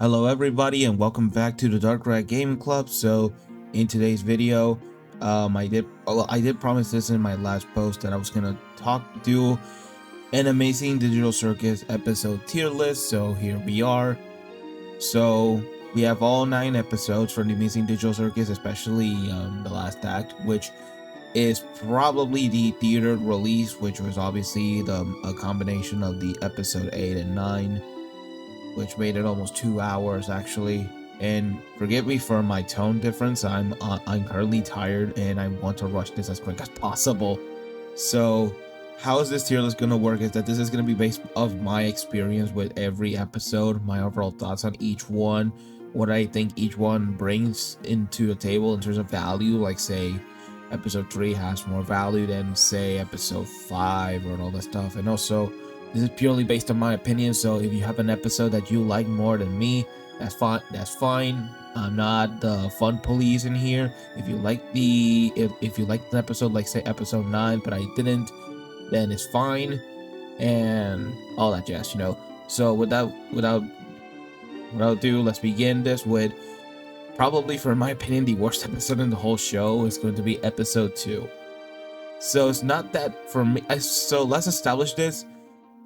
Hello everybody and welcome back to the Dark Rat Gaming Club. So in today's video, I did promise this in my last post that I was gonna do an Amazing Digital Circus episode tier list. So here we are. So we have all 9 episodes for the Amazing Digital Circus, especially the last act, which is probably the theater release, which was obviously a combination of the episode 8 and 9. Which made it almost 2 hours actually. And forgive me for my tone difference. I'm currently tired and I want to rush this as quick as possible. So how is this tier list gonna work is that this is gonna be based of my experience with every episode, my overall thoughts on each one, what I think each one brings into the table in terms of value. Like say episode 3 has more value than say episode 5 and all that stuff. And also this is purely based on my opinion, so if you have an episode that you like more than me, that's fine. I'm not the fun police in here. If you like if you like the episode, like say episode 9, but I didn't, then it's fine, and all that jazz, you know. So without ado, let's begin this with probably, for my opinion, the worst episode in the whole show is going to be episode 2. So it's not that for me. So let's establish this.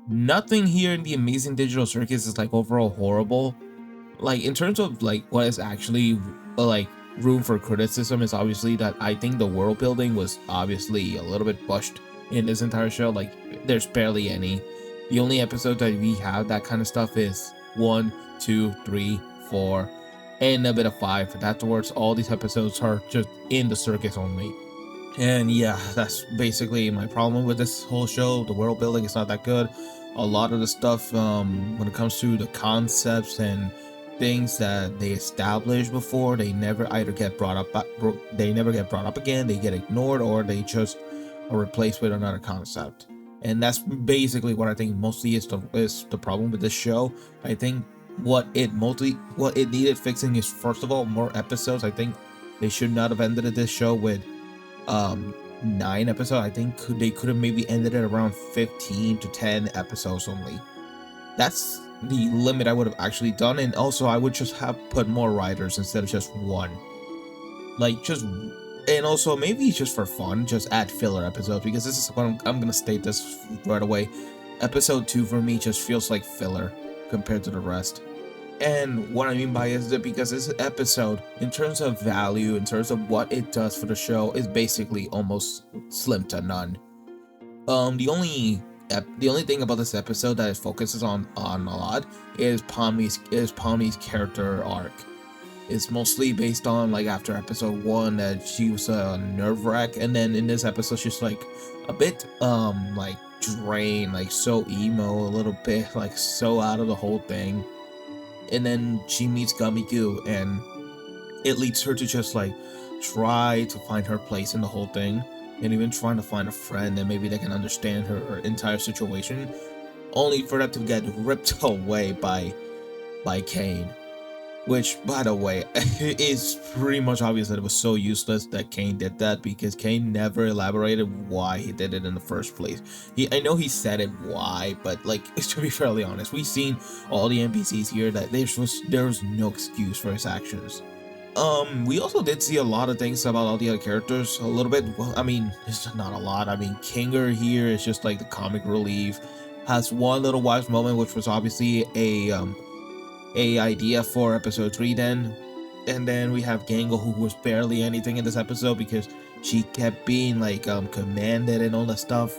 Nothing here in the Amazing Digital Circus is like overall horrible. Like in terms of like what is actually like room for criticism is obviously that I think the world building was obviously a little bit bushed in this entire show. Like there's barely any. The only episode that we have that kind of stuff is 1, 2, 3, 4, and a bit of 5. But afterwards, all these episodes are just in the circus only. And yeah, that's basically my problem with this whole show. The world building is not that good. A lot of the stuff when it comes to the concepts and things that they established before, they never either get brought up again, they get ignored, or they just are replaced with another concept. And that's basically what I think mostly is the problem with this show. I think what it needed fixing is, first of all, more episodes. I think they should not have ended this show with 9 episodes. I think they could have maybe ended it around 15 to 10 episodes only. That's the limit I would have actually done. And also I would just have put more writers instead of just one. And also maybe just for fun, just add filler episodes, because this is what I'm gonna state this right away. Episode 2 for me just feels like filler compared to the rest. And what I mean by it is that because this episode, in terms of value, in terms of what it does for the show, is basically almost slim to none. The only thing about this episode that it focuses on a lot is Pomni's character arc. It's mostly based on like after episode 1 that she was a nerve wrack, and then in this episode she's like a bit like drained, like so emo, a little bit like so out of the whole thing. And then she meets Gamigu, and it leads her to just like try to find her place in the whole thing, and even trying to find a friend that maybe they can understand her entire situation, only for that to get ripped away by Caine. Which, by the way, is pretty much obvious that it was so useless that Caine did that, because Caine never elaborated why he did it in the first place. I know he said it why, but like, to be fairly honest, we've seen all the NPCs here that there was no excuse for his actions. We also did see a lot of things about all the other characters a little bit. Well, I mean, it's not a lot. I mean, Kinger here is just like the comic relief. Has one little wise moment, which was obviously a idea for episode 3 then. And then we have Gangle, who was barely anything in this episode because she kept being like commanded and all that stuff.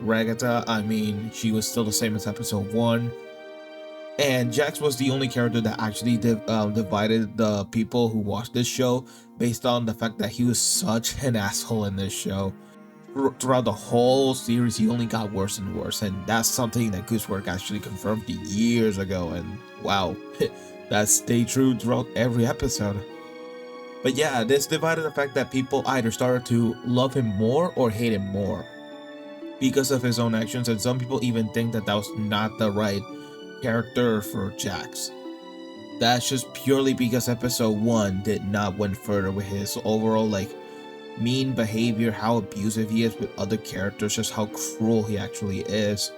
Ragatha, I mean, she was still the same as episode 1. And Jax was the only character that actually divided the people who watched this show, based on the fact that he was such an asshole in this show. Throughout the whole series, he only got worse and worse, and that's something that Goosework actually confirmed years ago, and wow, that stayed true throughout every episode. But yeah, this divided the fact that people either started to love him more or hate him more because of his own actions, and some people even think that that was not the right character for Jax. That's just purely because episode 1 did not went further with his overall like mean behavior, how abusive he is with other characters, just how cruel he actually is,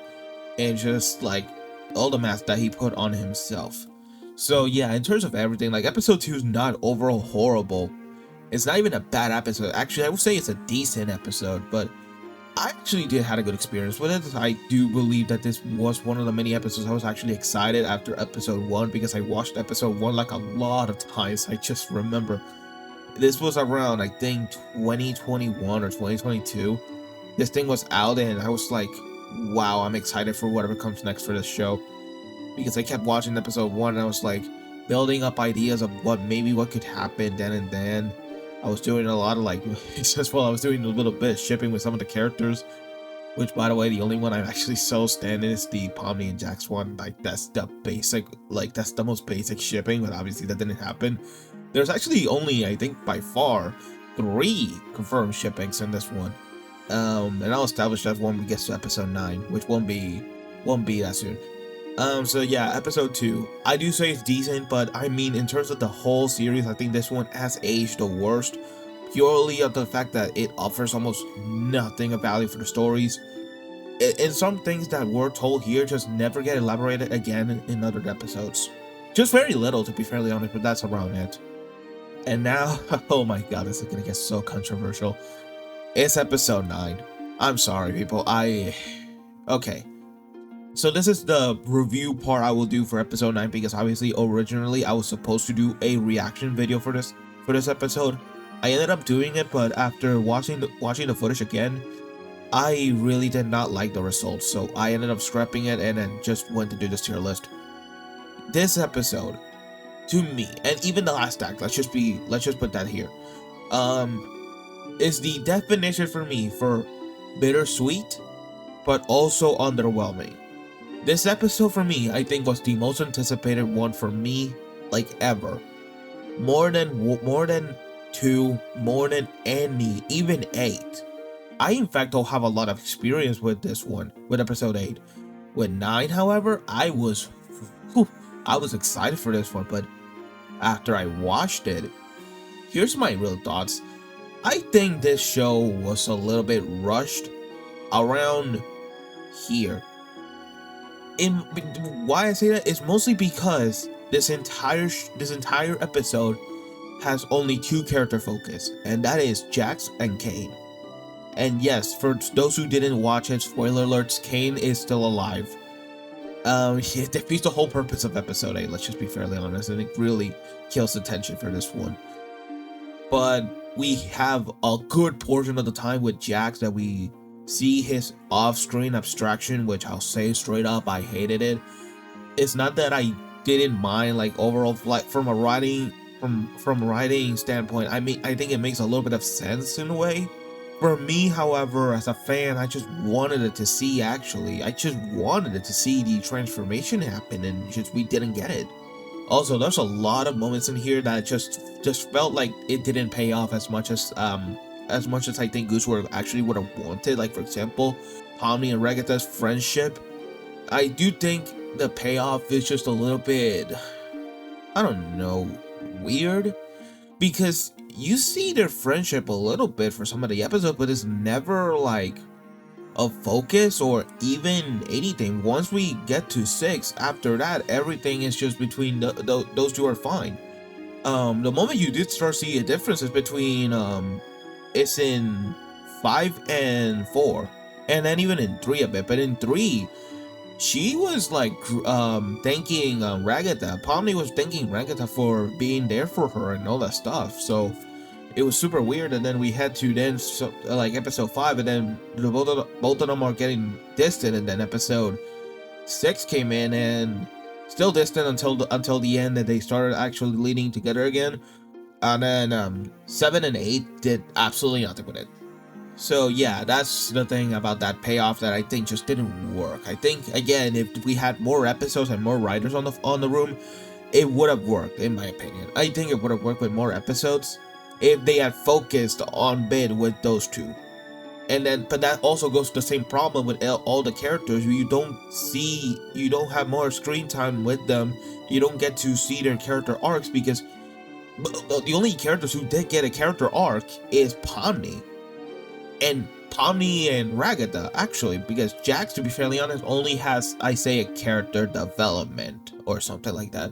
and just like all the masks that he put on himself. So yeah, in terms of everything, like episode 2 is not overall horrible. It's not even a bad episode. Actually, I would say it's a decent episode, but I actually did had a good experience with it. I do believe that this was one of the many episodes I was actually excited after episode 1, because I watched episode 1 like a lot of times. I just remember this was around, I think, 2021 or 2022. This thing was out and I was like, wow, I'm excited for whatever comes next for this show, because I kept watching episode 1 and I was like building up ideas of what could happen then and then. I was doing a lot of like, just while I was doing a little bit of shipping with some of the characters, which, by the way, the only one I'm actually so standing is the Pomni and Jax one. Like, that's the basic, like, that's the most basic shipping, but obviously that didn't happen. There's actually only, I think, by far, 3 confirmed shippings in this one. And I'll establish that when we get to episode 9, which won't be that soon. So yeah, episode 2. I do say it's decent, but I mean, in terms of the whole series, I think this one has aged the worst, purely of the fact that it offers almost nothing of value for the stories. And some things that were told here just never get elaborated again in other episodes. Just very little, to be fairly honest, but that's around it. And now, oh my god, this is gonna get so controversial. It's episode 9. I'm sorry, people. Okay. So this is the review part I will do for episode 9, because obviously originally I was supposed to do a reaction video for this episode. I ended up doing it, but after watching the footage again, I really did not like the results, so I ended up scrapping it and then just went to do this tier list. This episode, to me, and even the last act, let's just put that here, is the definition for me for bittersweet, but also underwhelming. This episode for me, I think, was the most anticipated one for me, like, ever. More than 2, more than any, even 8. I, in fact, don't have a lot of experience with this one, with episode 8. With 9, however, I was excited for this one, but after I watched it, here's my real thoughts. I think this show was a little bit rushed around here. Why I say that is mostly because this entire episode has only 2 character focus, and that is Jax and Caine. And yes, for those who didn't watch it, spoiler alerts, Caine is still alive. It defeats the whole purpose of episode 8, let's just be fairly honest, and it really kills the tension for this one. But we have a good portion of the time with Jax that we see his off-screen abstraction, which I'll say straight up, I hated it. It's not that I didn't mind, like, overall, like, from a writing standpoint, I mean, I think it makes a little bit of sense in a way. For me, however, as a fan, I just wanted it to see, actually. I just wanted it to see the transformation happen, and we didn't get it. Also, there's a lot of moments in here that just felt like it didn't pay off as much as I think Goose actually would have wanted. Like, for example, Pomni and Ragatha's friendship. I do think the payoff is just a little bit, I don't know, weird, because you see their friendship a little bit for some of the episodes, but it's never like a focus or even anything. Once we get to 6, after that, everything is just between those 2 are fine. The moment you did start seeing a difference is between it's in 5 and 4, and then even in 3 a bit. But in 3, she was like thanking Ragatha. Pomni was thanking Ragatha for being there for her and all that stuff. So it was super weird. And then we had to like episode 5, and then both of them are getting distant. And then episode 6 came in and still distant until the end, that they started actually leading together again. And then 7 and 8 did absolutely nothing with it. So yeah, that's the thing about that payoff that I think just didn't work. I think, again, if we had more episodes and more writers on the room, it would have worked, in my opinion. I think it would have worked with more episodes if they had focused on Bid with those 2. And then, but that also goes to the same problem with all the characters. You don't have more screen time with them. You don't get to see their character arcs, because the only characters who did get a character arc is Pomni and Ragatha, actually, because Jax, to be fairly honest, only has, I say, a character development or something like that.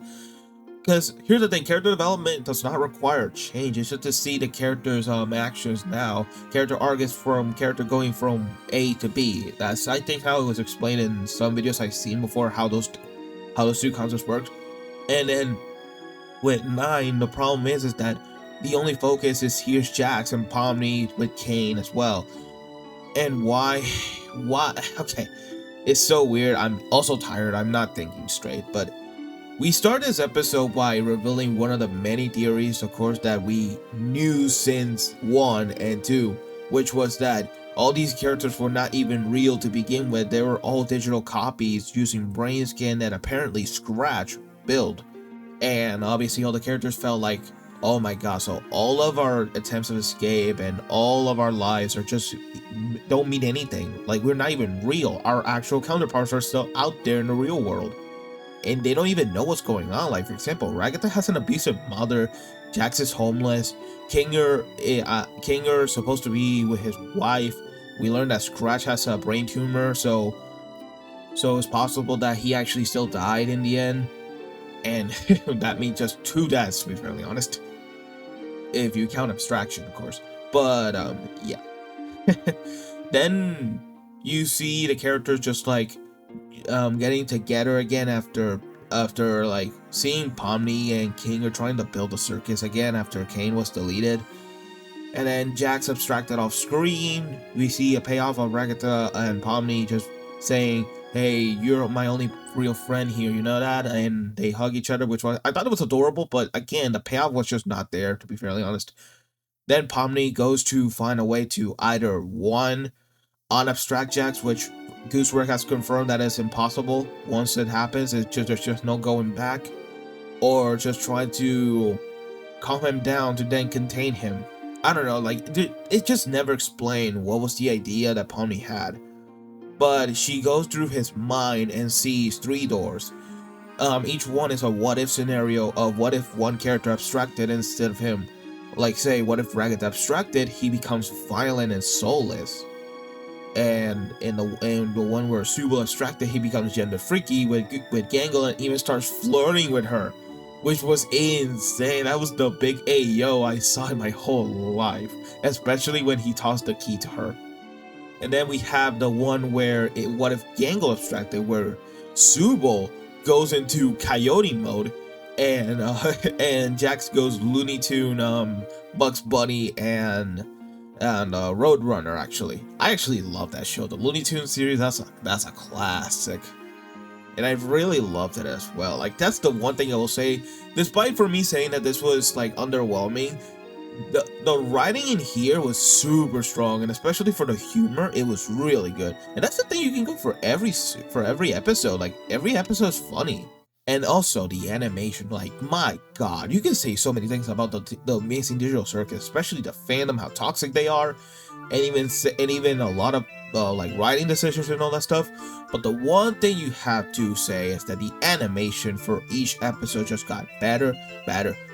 Because here's the thing, character development does not require change. It's just to see the character's actions now. Character arc is from character going from A to B. That's, I think, how it was explained in some videos I've seen before, how those two concepts worked. And then with 9, the problem is that the only focus is here's Jax and Pomni with Caine as well. And why? Okay, it's so weird. I'm also tired. I'm not thinking straight, but we start this episode by revealing one of the many theories, of course, that we knew since 1 and 2, which was that all these characters were not even real to begin with. They were all digital copies using brain scan that apparently Scratch built. And obviously all the characters felt like, oh my god, so all of our attempts of escape and all of our lives are just don't mean anything. Like, we're not even real. Our actual counterparts are still out there in the real world, and they don't even know what's going on. Like, for example, Ragatha has an abusive mother, Jax is homeless, Kinger is supposed to be with his wife. We learned that Scratch has a brain tumor, so it's possible that he actually still died in the end. And that means just 2 deaths, to be fairly honest, if you count abstraction, of course. But yeah. Then you see the characters just like getting together again after like seeing Pomni and King are trying to build a circus again after Caine was deleted. And then Jax abstracted off screen. We see a payoff of Ragatha and Pomni just saying, hey, you're my only real friend here, you know that? And they hug each other, which was, I thought it was adorable, but again, the payoff was just not there, to be fairly honest. Then Pomni goes to find a way to either, 1, unabstract Jax, which Goosework has confirmed that is impossible. Once it happens, there's just no going back. Or just try to calm him down to then contain him. I don't know, like, it just never explained what was the idea that Pomni had. But she goes through his mind and sees 3 doors. Each one is a what-if scenario of what if one character abstracted instead of him. Like, say, what if Ragatha abstracted, he becomes violent and soulless. And in the one where zooble abstracted, he becomes gender freaky with Gangle and even starts flirting with her, which was insane. That was the big ayo I saw in my whole life, especially when he tossed the key to her. And then we have the one where what if Gangle abstracted, where zooble goes into coyote mode, and and Jax goes Looney Tune, Bugs Bunny, and Roadrunner. I actually love that show. The Looney Tunes series, that's a classic, and I really loved it as well. Like, that's the one thing I will say, despite for me saying that this was like underwhelming, the writing in here was super strong, and especially for the humor, it was really good. And that's the thing, you can go for every episode. Like, every episode is funny. And also the animation, like, my god, you can say so many things about the amazing digital circus, especially the fandom, how toxic they are, and even a lot of like writing decisions and all that stuff. But the one thing you have to say is that the animation for each episode just got better,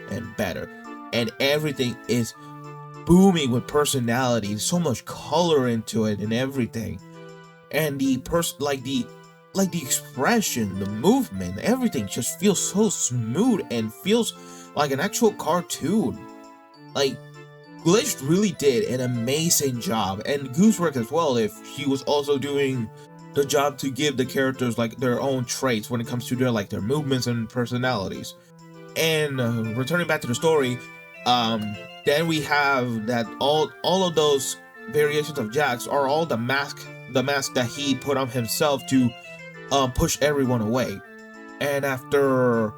and better, and everything is booming with personality, so much color into it and everything. And the expression, the movement, everything just feels so smooth and feels like an actual cartoon. Like, Glitch really did an amazing job, and Goosework as well, if he was also doing the job to give the characters like their own traits when it comes to their movements and personalities. And returning back to the story, then we have that all of those variations of Jax are all the mask that he put on himself to push everyone away. And after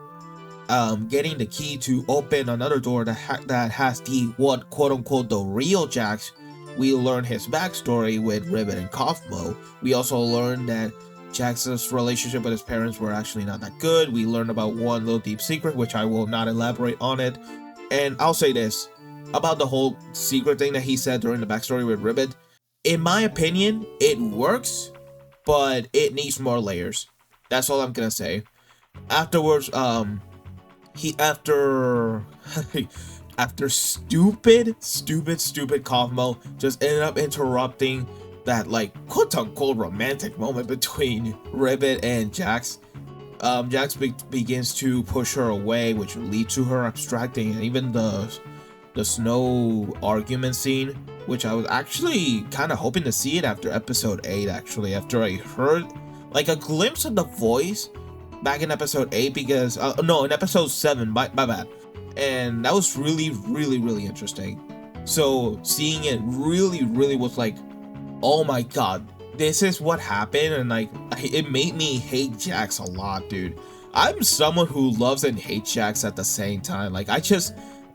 getting the key to open another door that has the quote unquote the real Jax, we learn his backstory with Ribbit and Kaufmo. We also learn that Jax's relationship with his parents were actually not that good. We learn about one little deep secret, which I will not elaborate on it. And I'll say this about the whole secret thing that he said during the backstory with Ribbit. In my opinion, it works, but it needs more layers. That's all I'm gonna say. Afterwards, after stupid Kaufmo just ended up interrupting that, like, quote unquote romantic moment between Ribbit and Jax. Jax begins to push her away, which leads to her abstracting, and even the snow argument scene, which I was actually kind of hoping to see it after episode 8, actually, after I heard like a glimpse of the voice back in episode 8, because no, in episode 7, my bad, and that was really interesting. So seeing it really was like, oh my god, this is what happened. And like, it made me hate Jax a lot, dude. I'm someone who loves and hates Jax at the same time. Like,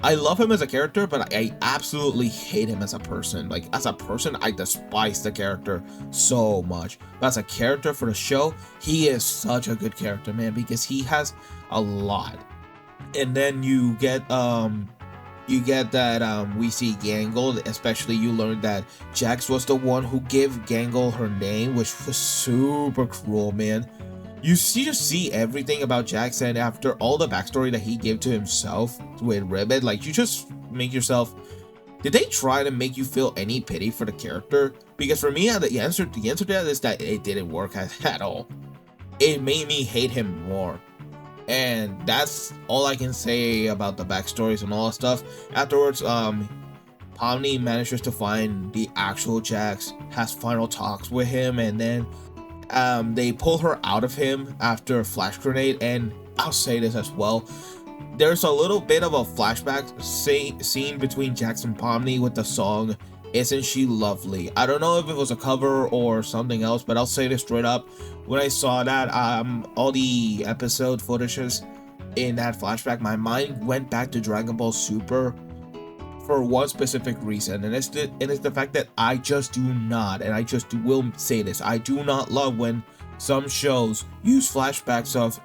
I love him as a character, but I absolutely hate him as a person. Like, as a person, I despise the character so much. But as a character for the show, he is such a good character, man, because he has a lot. And then you get that we see Gangle, especially you learn that Jax was the one who gave Gangle her name, which was super cruel, man. You just see everything about Jax, and after all the backstory that he gave to himself with Ribbit, like, you just make yourself, did they try to make you feel any pity for the character? Because for me, the answer to that is that it didn't work at all. It made me hate him more. And that's all I can say about the backstories and all that stuff. Afterwards, Pomni manages to find the actual Jax, has final talks with him, and then they pull her out of him after a flash grenade. And I'll say this as well, there's a little bit of a flashback scene between Jax and Pomni with the song Isn't She Lovely. I don't know if it was a cover or something else, but I'll say this straight up. When I saw that, all the episode footages in that flashback, my mind went back to Dragon Ball Super for one specific reason, and it's the fact that I just do not, and I just will say this, I do not love when some shows use flashbacks of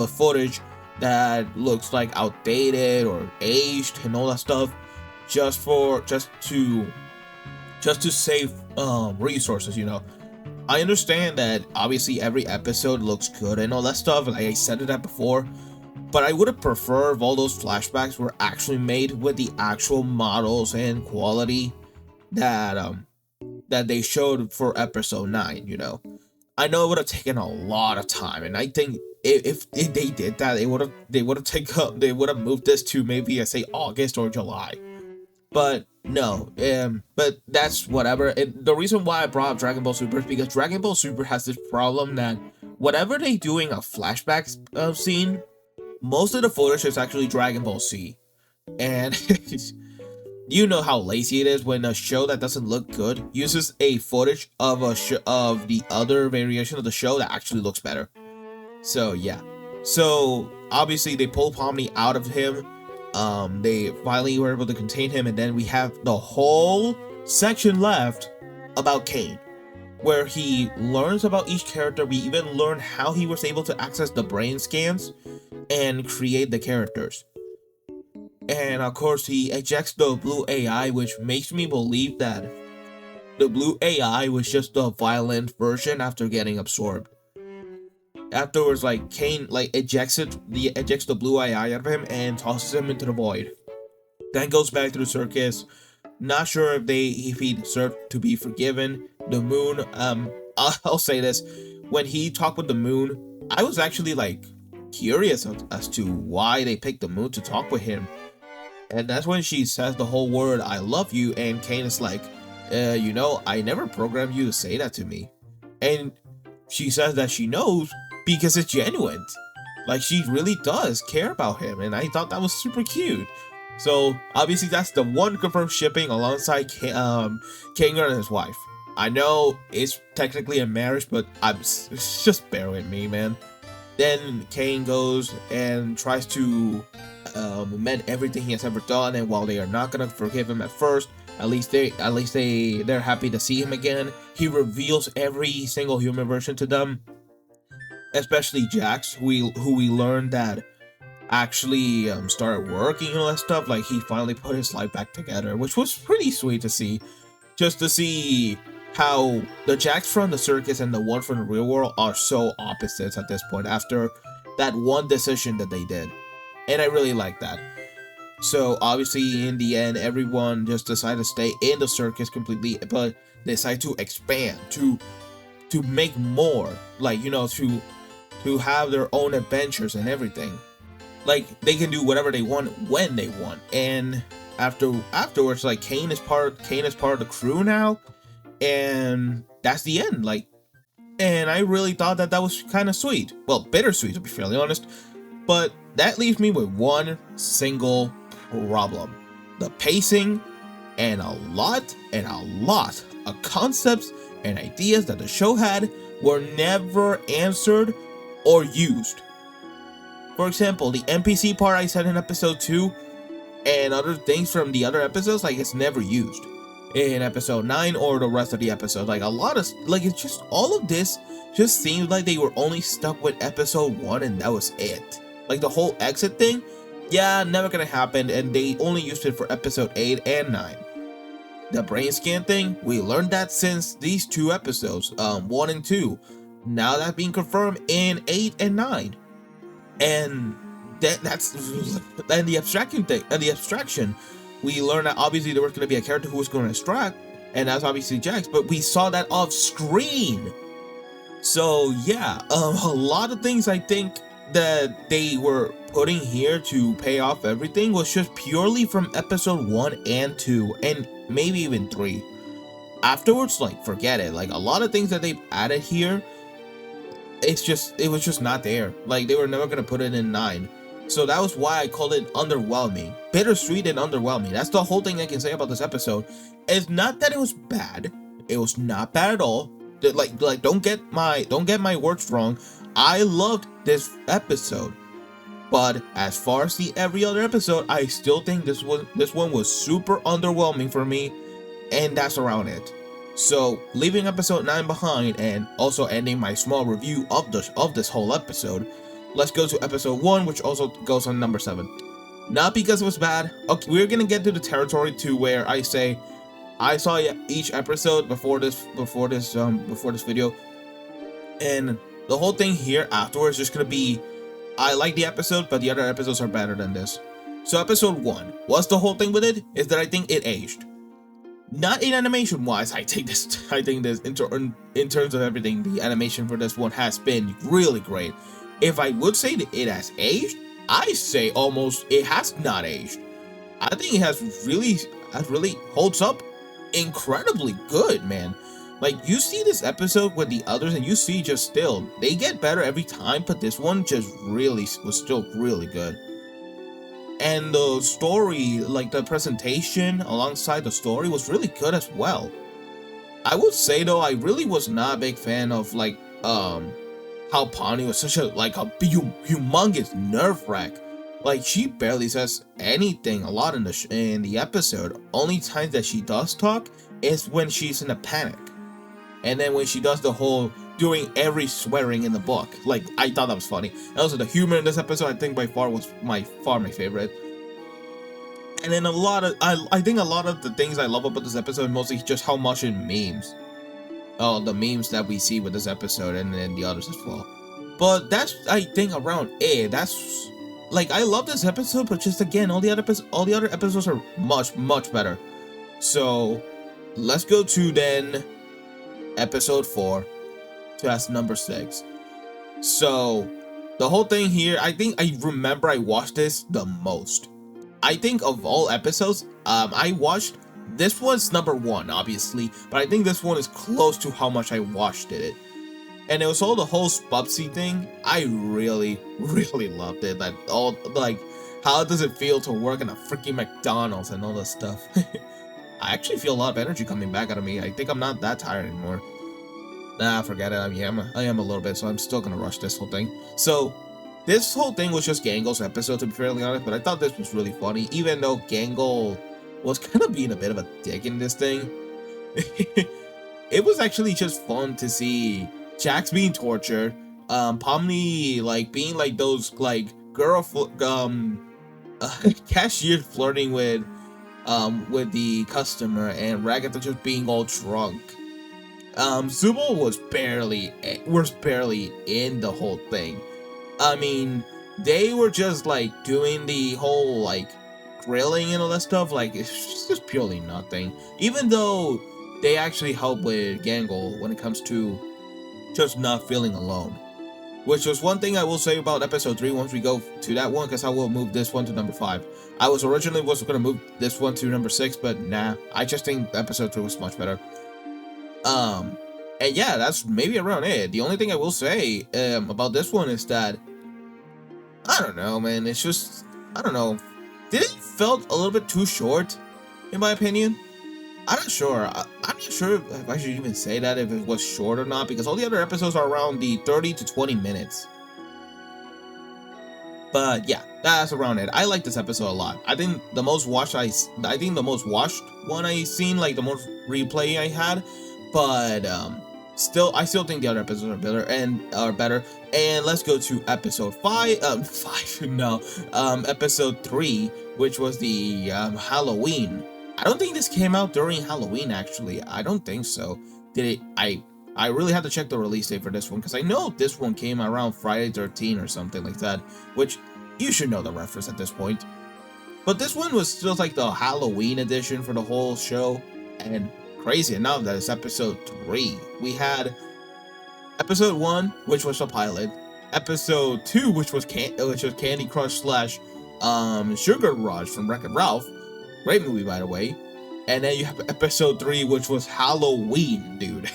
a footage that looks like outdated or aged and all that stuff, just to save resources, you know. I understand that obviously every episode looks good and all that stuff, like I said that before, but I would have preferred if all those flashbacks were actually made with the actual models and quality that they showed for episode 9, you know. I know it would have taken a lot of time, and I think if they did that, they would have moved this to maybe, say, August or July. But no, but that's whatever. And the reason why I brought up Dragon Ball Super is because Dragon Ball Super has this problem that whatever they do in a flashback scene, most of the footage is actually Dragon Ball Z. And you know how lazy it is when a show that doesn't look good uses a footage of of the other variation of the show that actually looks better. So yeah. So obviously they pull Pomni out of him. They finally were able to contain him, and then we have the whole section left about Caine, where he learns about each character. We even learn how he was able to access the brain scans and create the characters. And of course, he ejects the blue AI, which makes me believe that the blue AI was just a violent version after getting absorbed. Afterwards, like, Caine ejects the blue AI out of him and tosses him into the void. Then goes back to the circus. Not sure if he deserved to be forgiven. The moon, I'll say this, when he talked with the moon, I was actually like curious as to why they picked the moon to talk with him. And that's when she says the whole word "I love you," and Caine is like, you know, I never programmed you to say that to me. And she says that she knows because it's genuine. Like, she really does care about him, and I thought that was super cute. So obviously that's the one confirmed shipping alongside Caine and his wife. I know it's technically a marriage, but it's just bear with me, man. Then Caine goes and tries to mend everything he has ever done, and while they are not gonna forgive him at first, at least they're happy to see him again. He reveals every single human version to them, especially Jax, who we learned that actually started working and all that stuff. Like, he finally put his life back together, which was pretty sweet to see. Just to see how the Jax from the circus and the one from the real world are so opposites at this point after that one decision that they did. And I really like that. So obviously in the end, everyone just decided to stay in the circus completely, but they decided to expand, to make more, like, you know, to to have their own adventures and everything. Like, they can do whatever they want when they want. And afterwards, like, caine is part of the crew now, and that's the end. Like, and I really thought that was kind of sweet. Well, bittersweet, to be fairly honest. But that leaves me with one single problem: the pacing, and a lot of concepts and ideas that the show had were never answered or used. For example, the NPC part I said in episode 2 and other things from the other episodes, like, it's never used in episode 9 or the rest of the episode. Like, a lot of, like, it's just, all of this just seemed like they were only stuck with episode 1 and that was it. Like, the whole exit thing, yeah, never gonna happen, and they only used it for episode 8 and 9. The brain scan thing, we learned that since these 2 episodes, 1 and 2. Now that's being confirmed in 8 and 9. And that's and the abstraction thing, and the abstraction, we learned that obviously there was going to be a character who was going to abstract, and that's obviously Jax, but we saw that off screen. So yeah, a lot of things I think that they were putting here to pay off everything was just purely from episode 1 and 2, and maybe even 3. Afterwards, like, forget it. Like, a lot of things that they've added here, it was just not there. Like, they were never gonna put it in 9. So that was why I called it underwhelming. Bittersweet and underwhelming. That's the whole thing I can say about this episode. It's not that it was bad. It was not bad at all. Like don't get my words wrong. I loved this episode. But as far as every other episode, I still think this one was super underwhelming for me, and that's around it. So, leaving episode 9 behind and also ending my small review of this whole episode, let's go to episode 1, which also goes on number 7. Not because it was bad. Okay, we're gonna get to the territory to where I say I saw each episode before this video, and the whole thing here afterwards is just gonna be, I like the episode, but the other episodes are better than this. So episode 1, what's the whole thing with it? Is that I think it aged. Not in animation wise, I think this in terms of everything, the animation for this one has been really great. If I would say that it has aged, I say almost it has not aged. I think it has really holds up incredibly good, man. Like, you see this episode with the others and you see just still, they get better every time, but this one just really was still really good. And the story, like the presentation alongside the story, was really good as well. I would say though, I really was not a big fan of like how Pomni was such a humongous nerve wrack. Like, she barely says anything a lot in the episode. Only times that she does talk is when she's in a panic, and then when she does the whole doing every swearing in the book. Like, I thought that was funny. And also the humor in this episode, I think by far was my favorite. And then I think a lot of the things I love about this episode, mostly just how much it memes. Oh, the memes that we see with this episode, and then the others as well. But that's, I think, around it. That's, like, I love this episode, but just again, all the other episodes are much better. So let's go to then episode 4. So that's number 6. So the whole thing here, I think I remember I watched this the most. I think of all episodes, I watched, this one's number 1 obviously, but I think this one is close to how much I watched it. And it was all the whole Spubsy thing. I really loved it. That all, like, how does it feel to work in a freaking McDonald's and all that stuff. I actually feel a lot of energy coming back out of me. I think I'm not that tired anymore. Nah, forget it. I am a little bit, so I'm still gonna rush this whole thing. So this whole thing was just Gangle's episode, to be fairly honest, but I thought this was really funny, even though Gangle was kind of being a bit of a dick in this thing. It was actually just fun to see Jax being tortured, Pomni like being like those like cashier flirting with the customer, and Ragatha just being all drunk. Zooble was barely in the whole thing. I mean, they were just like doing the whole like grilling and all that stuff. Like, it's just purely nothing. Even though they actually help with Gangle when it comes to just not feeling alone. which was one thing I will say about episode 3 once we go to that one, because I will move this one to number 5. I was originally going to move this one to number 6, but nah, I just think episode 3 was much better. And yeah, that's maybe around it. The only thing I will say about this one is that, I don't know, man, it's just, I don't know, did it felt a little bit too short, in my opinion? I'm not sure. I'm not sure if I should even say that, if it was short or not, because all the other episodes are around the 30 to 20 minutes. But yeah, that's around it. I like this episode a lot. I think the most watched one I seen, like the most replay I had. But I still think the other episodes are better. And let's go to episode 5. Episode 3, which was the Halloween. I don't think this came out during Halloween, actually. I don't think so. Did it? I really had to check the release date for this one, because I know this one came around Friday 13 or something like that, which you should know the reference at this point. But this one was still like the Halloween edition for the whole show, and crazy enough, that is episode 3. We had episode 1, which was a pilot, episode 2, which was Candy Crush slash Sugar Rush from Wreck-It Ralph. Great movie, by the way. And then you have episode 3, which was Halloween, dude.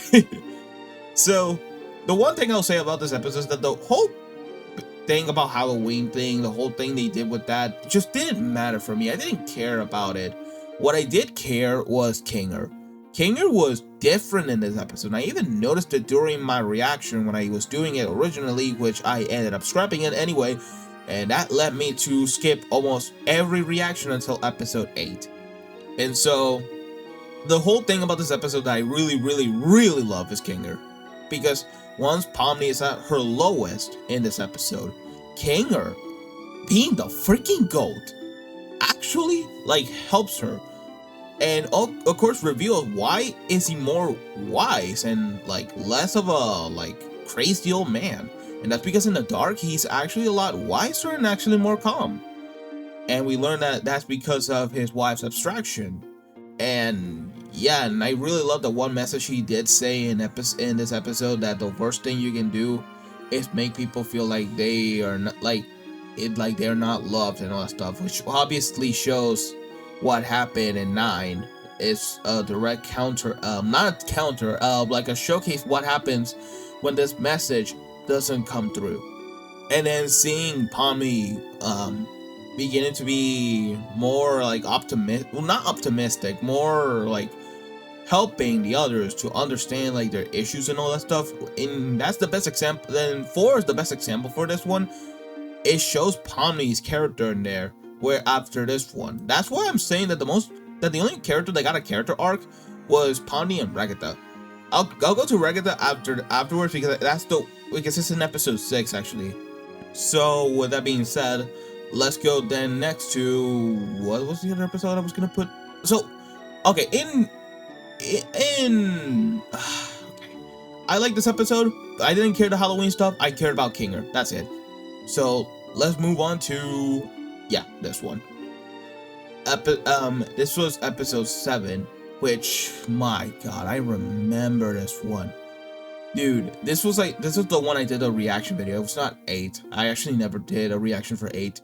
So, the one thing I'll say about this episode is that the whole thing about Halloween thing, the whole thing they did with that, just didn't matter for me. I didn't care about it. What I did care was Kinger. Kinger was different in this episode. I even noticed it during my reaction when I was doing it originally, which I ended up scrapping it anyway. And that led me to skip almost every reaction until episode 8. And so, the whole thing about this episode that I really, really, really love is Kinger. Because once Pomni is at her lowest in this episode, Kinger, being the freaking GOAT, actually, like, helps her. And, of course, reveals why is he more wise and, like, less of a, like, crazy old man. And that's because in the dark, he's actually a lot wiser and actually more calm. And we learn that that's because of his wife's abstraction. And yeah, and I really love the one message he did say in this episode, that the worst thing you can do is make people feel like they are not like they're not loved and all that stuff, which obviously shows what happened in 9. It's a direct counter, not counter, like a showcase what happens when this message doesn't come through. And then seeing Pomni beginning to be more like not optimistic, more like helping the others to understand like their issues and all that stuff. And that's the best example. Then 4 is the best example for this one. It shows Pomni's character in there, where after this one, that's why I'm saying that the only character that got a character arc was Pomni and Ragatha. I'll go to Ragatha afterwards, because it's in episode 6 actually. So with that being said, let's go then next to, what was the other episode I was gonna put? So, okay, okay, I like this episode. I didn't care the Halloween stuff. I cared about Kinger. That's it. So let's move on to, yeah, this one. This was episode 7, which, my God, I remember this one. Dude, this was the one I did a reaction video. It was not 8. I actually never did a reaction for 8.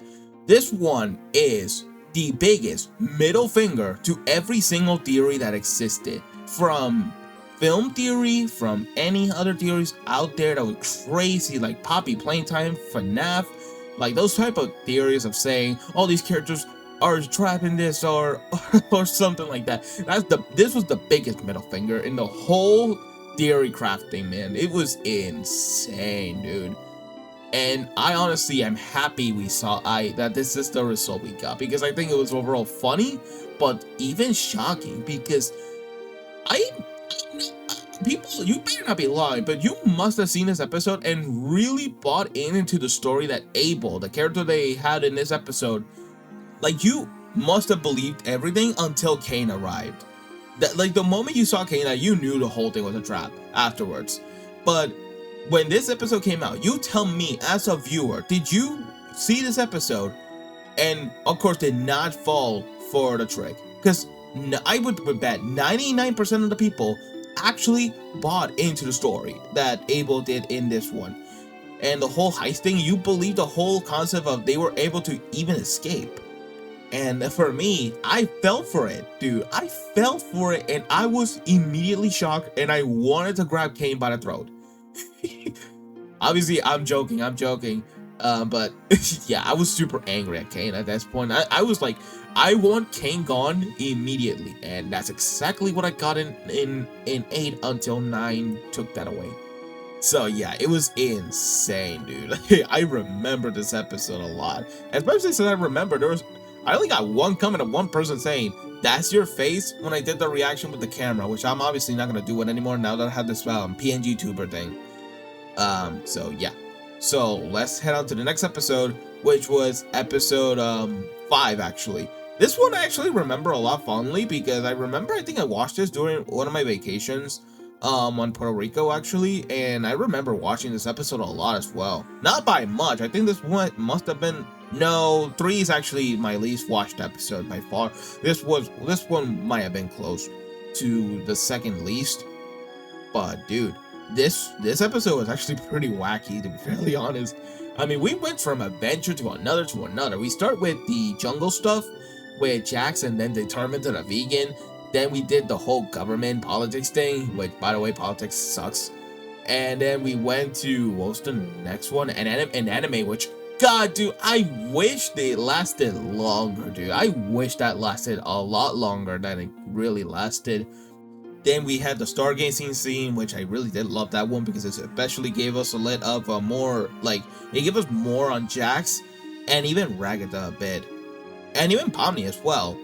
This one is the biggest middle finger to every single theory that existed. From film theory, from any other theories out there that were crazy, like Poppy Playtime, FNAF, like those type of theories of saying, all these characters are trapped in this or something like that. This was the biggest middle finger in the whole theory crafting, man. It was insane, dude. And I honestly am happy that this is the result we got, because I think it was overall funny, but even shocking, because people, you better not be lying, but you must have seen this episode and really bought into the story that Abel, the character they had in this episode, like, you must have believed everything until Caine arrived. That, like, the moment you saw Caine, you knew the whole thing was a trap afterwards. But when this episode came out, you tell me as a viewer, did you see this episode and of course did not fall for the trick? Because I would bet 99% of the people actually bought into the story that Abel did in this one. and the whole heist thing, you believe the whole concept of they were able to even escape. And for me, I fell for it, dude. I fell for it, and I was immediately shocked, and I wanted to grab Caine by the throat. Obviously, I'm joking. But yeah, I was super angry at Caine at this point. I was like, I want Caine gone immediately, and that's exactly what I got in 8 until 9 took that away. So yeah, it was insane, dude. I remember this episode a lot, especially since I only got one comment of one person saying, "That's your face," when I did the reaction with the camera, which I'm obviously not gonna do it anymore now that I have this PNG tuber thing. So yeah. So let's head on to the next episode, which was episode 5 actually. This one I actually remember a lot fondly because I think I watched this during one of my vacations on Puerto Rico actually, and I remember watching this episode a lot as well. Not by much. I think this one must have been, no, 3 is actually my least watched episode by far. This one might have been close to the second least. But dude, this episode was actually pretty wacky, to be fairly honest. I mean, we went from adventure to another. We start with the jungle stuff with Jax, and then they turn into the vegan. Then we did the whole government politics thing, which, by the way, politics sucks. And then we went to, what was the next one? An anime, which, God, dude, I wish they lasted longer, dude. I wish that lasted a lot longer than it really lasted. Then we had the stargazing scene, which I really did love that one because it especially gave us a lit of more, like, it gave us more on Jax and even Ragatha a bit. And even Pomni as well.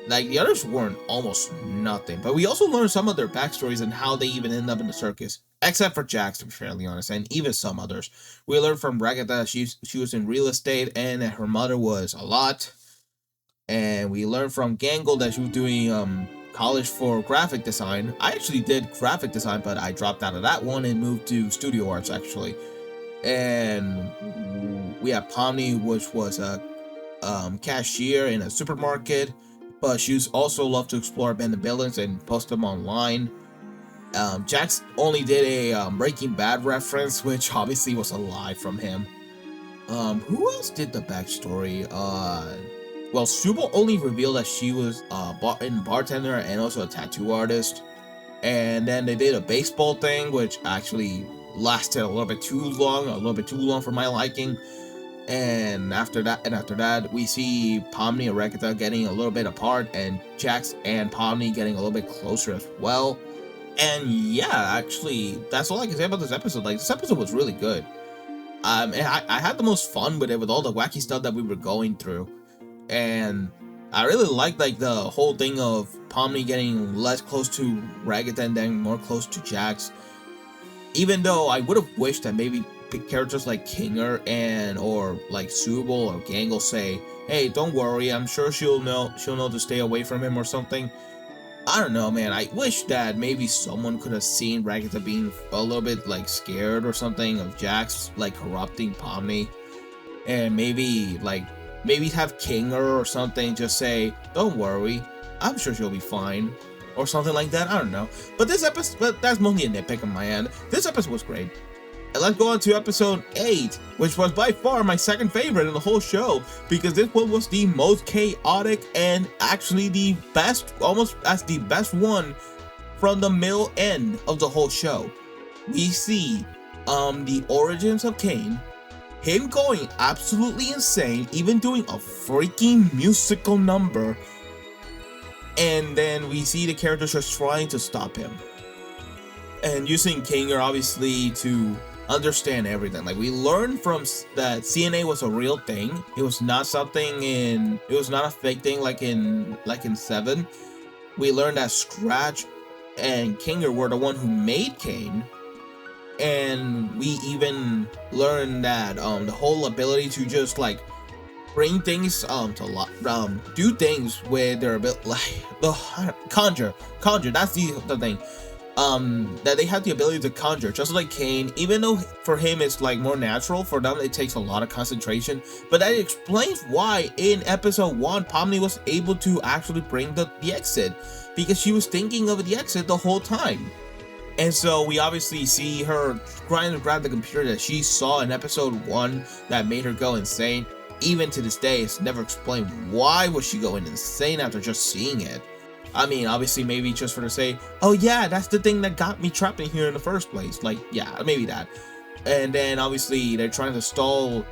Like, the others weren't almost nothing, but we also learned some of their backstories and how they even end up in the circus. Except for Jax, to be fairly honest, and even some others. We learned from Ragatha she was in real estate and her mother was a lot. And we learned from Gangle that she was doing college for graphic design. I actually did graphic design, but I dropped out of that one and moved to studio arts actually. And we have Pomni, which was a cashier in a supermarket, but she also loved to explore abandoned buildings and post them online. Jax only did a Breaking Bad reference, which obviously was a lie from him. Who else did the backstory? Well, Zooble only revealed that she was a bartender and also a tattoo artist. And then they did a baseball thing, which actually lasted a little bit too long for my liking. And after that, we see Pomni and Ragatha getting a little bit apart, and Jax and Pomni getting a little bit closer as well. And yeah, actually, that's all I can say about this episode. Like, this episode was really good. And I had the most fun with it, with all the wacky stuff that we were going through. And I really liked, like, the whole thing of Pomni getting less close to Ragatha and then more close to Jax. Even though I would have wished that maybe characters like caine or like Zooble or Gangle say, "Hey, don't worry, I'm sure she'll know to stay away from him," or something. I don't know, man. I wish that maybe someone could have seen Ragatha being a little bit like scared or something of Jax like corrupting Pomni, and maybe have caine or something just say, "Don't worry, I'm sure she'll be fine," or something like that. I don't know. But that's mostly a nitpick on my end. This episode was great. And let's go on to episode 8, which was by far my second favorite in the whole show, because this one was the most chaotic and actually the best, almost as the best one from the middle end of the whole show. We see the origins of Caine, him going absolutely insane, even doing a freaking musical number, and then we see the characters just trying to stop him. And using caine obviously to understand everything. Like, we learned from that CNA was a real thing. It was not a fake thing like in 7. We learned that Scratch and caine were the one who made Caine. And we even learned that the whole ability to just like bring things do things with their ability, like the conjure, that's the thing. That they have the ability to conjure, just like Caine, even though for him it's like more natural. For them it takes a lot of concentration, but that explains why in episode 1 Pomni was able to actually bring the exit, because she was thinking of the exit the whole time. And so we obviously see her trying to grab the computer that she saw in episode 1 that made her go insane. Even to this day, it's never explained why was she going insane after just seeing it. I mean, obviously maybe just for to say, oh yeah, that's the thing that got me trapped in here in the first place. Like, yeah, maybe that. And then obviously they're trying to stall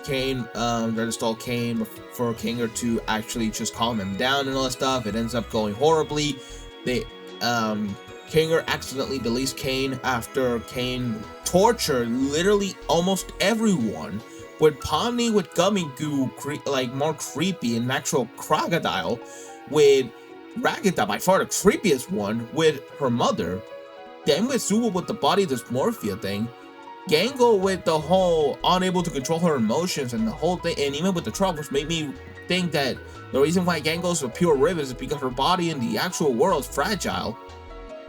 Caine, they're to stall Caine for Kinger to actually just calm him down and all that stuff. It ends up going horribly. They Kinger accidentally deletes Caine after Caine tortured literally almost everyone, with Pomni with gummy goo like more creepy and actual crocodile, with Ragatha by far the creepiest one with her mother, then with zooble with the body dysmorphia thing, Gangle with the whole unable to control her emotions and the whole thing, and even with the truck, which made me think that the reason why Gangle's a pure rib is because her body in the actual world is fragile.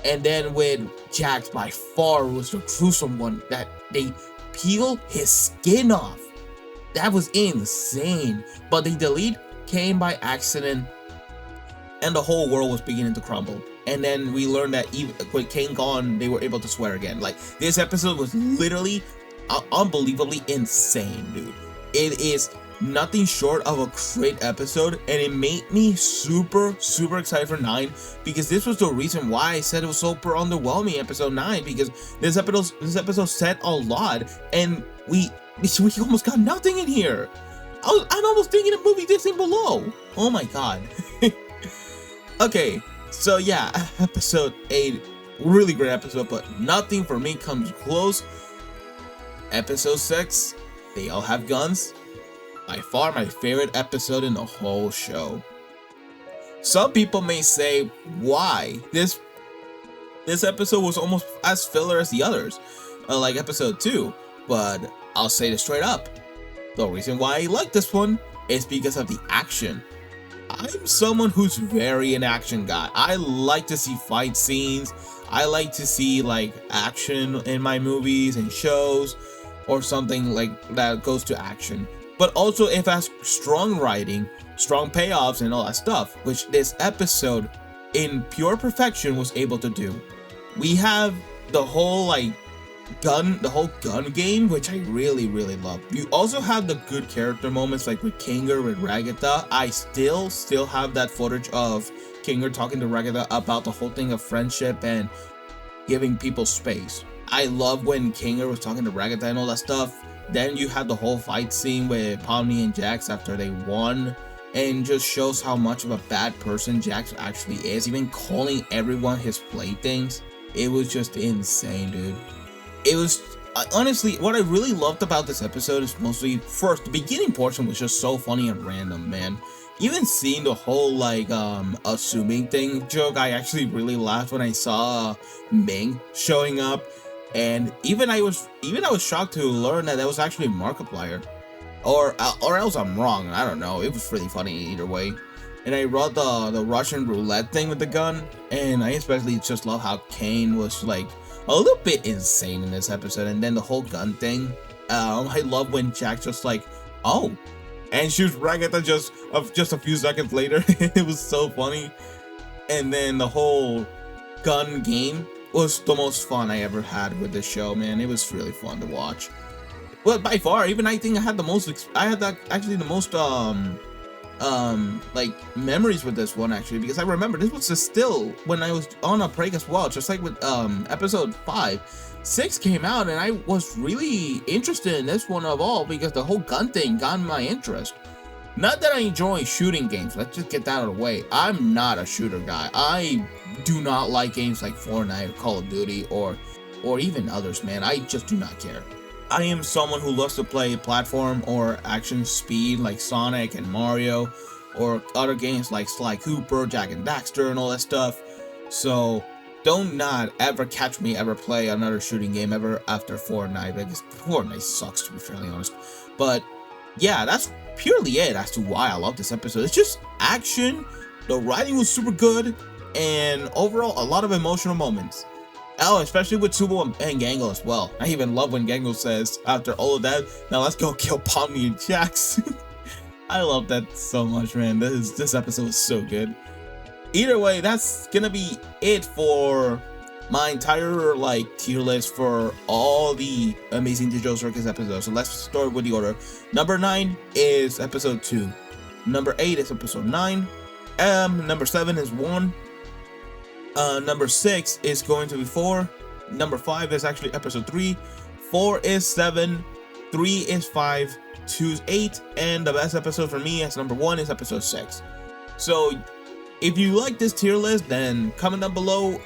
And then with Jax, by far was the gruesome one that they peel his skin off. That was insane. But they delete Caine by accident, and the whole world was beginning to crumble. And then we learned that even with Caine gone, they were able to swear again. Like, this episode was literally unbelievably insane, dude. It is nothing short of a great episode, and it made me super excited for 9, because this was the reason why I said it was super underwhelming, episode 9, because this episode said a lot, and we almost got nothing in here. I'm almost thinking of movie this thing below. Oh my god. Okay, so yeah, episode 8, really great episode, but nothing for me comes close. Episode 6, they all have guns. By far my favorite episode in the whole show. Some people may say, why? This episode was almost as filler as the others, like episode 2, but I'll say this straight up. The reason why I like this one is because of the action. I'm someone who's very an action guy. I like to see fight scenes. I like to see like action in my movies and shows, or something like that goes to action. But also if it has strong writing, strong payoffs, and all that stuff, which this episode in pure perfection was able to do. We have the whole like gun game, which I really love. You also have the good character moments like with Kinger, with Ragatha. I still have that footage of Kinger talking to Ragatha about the whole thing of friendship and giving people space. I love when Kinger was talking to Ragatha and all that stuff. Then you had the whole fight scene with Pomni and Jax after they won, and just shows how much of a bad person Jax actually is, even calling everyone his playthings. It was just insane, dude. It was honestly, what I really loved about this episode is mostly, first, the beginning portion was just so funny and random, man. Even seeing the whole like assuming thing joke, I actually really laughed when I saw Ming showing up. And even I was shocked to learn that was actually Markiplier, or else I'm wrong. I don't know. It was really funny either way. And I wrote the Russian roulette thing with the gun, and I especially just love how Caine was like a little bit insane in this episode. And then the whole gun thing. I love when Jack just like, oh, and shoots Ragatha just a few seconds later. It was so funny. And then the whole gun game was the most fun I ever had with this show, man. It was really fun to watch. Well, by far, even I think I had the most like memories with this one, actually, because I remember this was still when I was on a break as well, just like with episode 5. 6 came out and I was really interested in this one of all, because the whole gun thing got my interest. Not that I enjoy shooting games, let's just get that out of the way. I'm not a shooter guy. I do not like games like Fortnite or Call of Duty or even others, man. I just do not care. I am someone who loves to play platform or action speed like Sonic and Mario, or other games like Sly Cooper, Jak and Daxter, and all that stuff. So don't not ever catch me ever play another shooting game ever after Fortnite, because Fortnite sucks, to be fairly honest. But yeah, that's purely it as to why I love this episode. It's just action, the writing was super good, and overall a lot of emotional moments. Oh, especially with zooble and Gangle as well. I even love when Gangle says, after all of that, now let's go kill Pomni and Jax. I love that so much, man. This episode is so good. Either way, that's gonna be it for my entire like tier list for all the Amazing Digital Circus episodes. So let's start with the order. Number 9 is episode 2. Number 8 is episode 9. Number 7 is 1. Number 6 is going to be 4. Number 5 is actually episode 3. 4 is 7. 3 is 5. 2 is 8. And the best episode for me as number 1 is episode 6. So if you like this tier list, then comment down below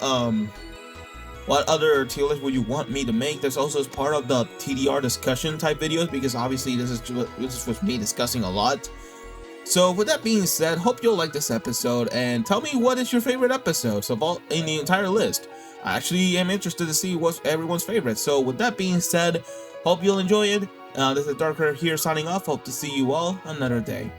what other tier list would you want me to make. This also is part of the TDR discussion type videos, because obviously this is just me discussing a lot. So with that being said, hope you'll like this episode, and tell me what is your favorite episodes of all in the entire list. I actually am interested to see what's everyone's favorite. So with that being said, hope you'll enjoy it. This is Darker here signing off. Hope to see you all another day.